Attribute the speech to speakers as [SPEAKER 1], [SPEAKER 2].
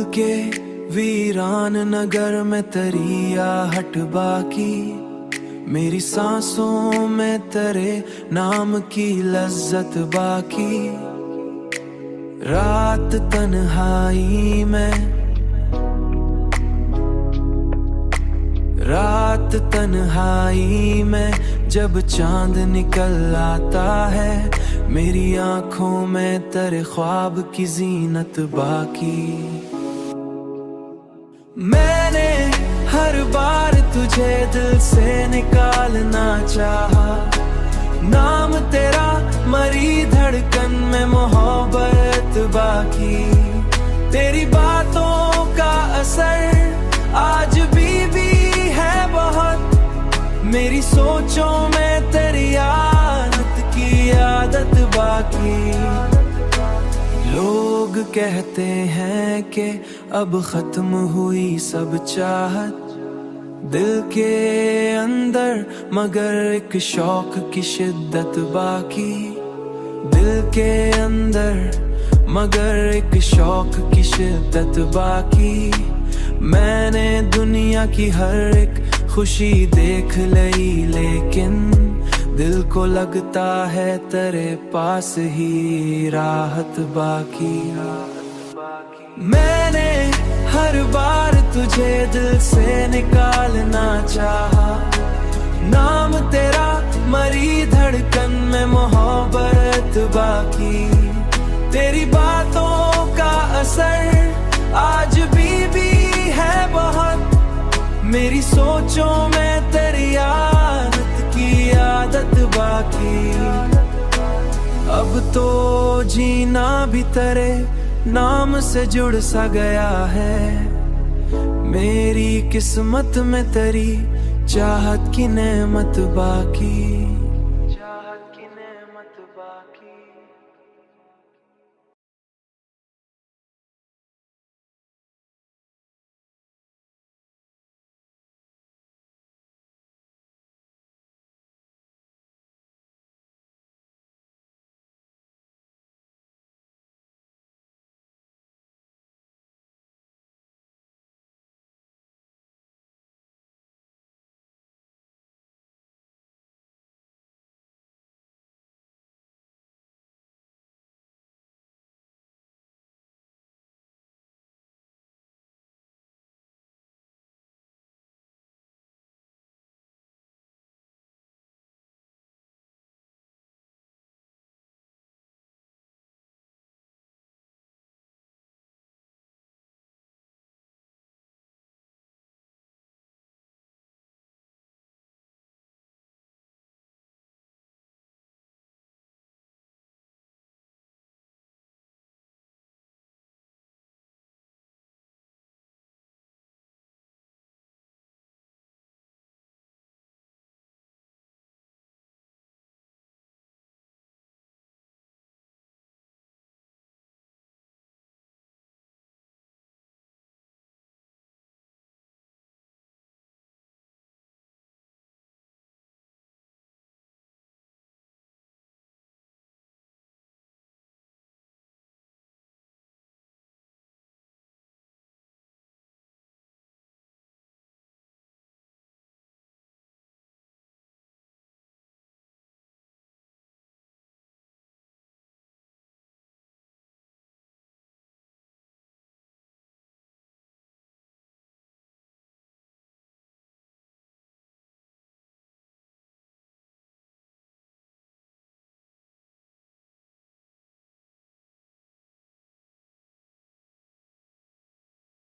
[SPEAKER 1] के वीरान नगर में तेरी आहट बाकी, मेरी सांसों में तेरे नाम की लज्जत बाकी। रात तन्हाई में, रात तन्हाई में जब चांद निकल आता है, मेरी आंखों में तेरे ख्वाब की जीनत बाकी। मैंने हर बार तुझे दिल से निकालना चाहा, नाम तेरा मरी धड़कन में मोहब्बत बाकी। तेरी बातों का असर आज भी है बहुत, मेरी सोचों में तेरी आदत की आदत बाकी। लोग कहते हैं कि अब खत्म हुई सब चाहत दिल के अंदर, मगर एक शौक की शिद्दत बाकी। दिल के अंदर मगर एक शौक की शिद्दत बाकी। मैंने दुनिया की हर एक खुशी देख ली, लेकिन दिल को लगता है तेरे पास ही राहत बाकी। मैंने हर बार तुझे दिल से निकालना चाहा, नाम तेरा मरी धड़कन में मोहब्बत बाकी। तेरी बातों का असर आज भी है बहुत, मेरी सोचों में तेरी आदत की आदत बाकी। अब तो जीना भी तेरे नाम से जुड़ सा गया है, मेरी किस्मत में तेरी चाहत की नेमत बाकी।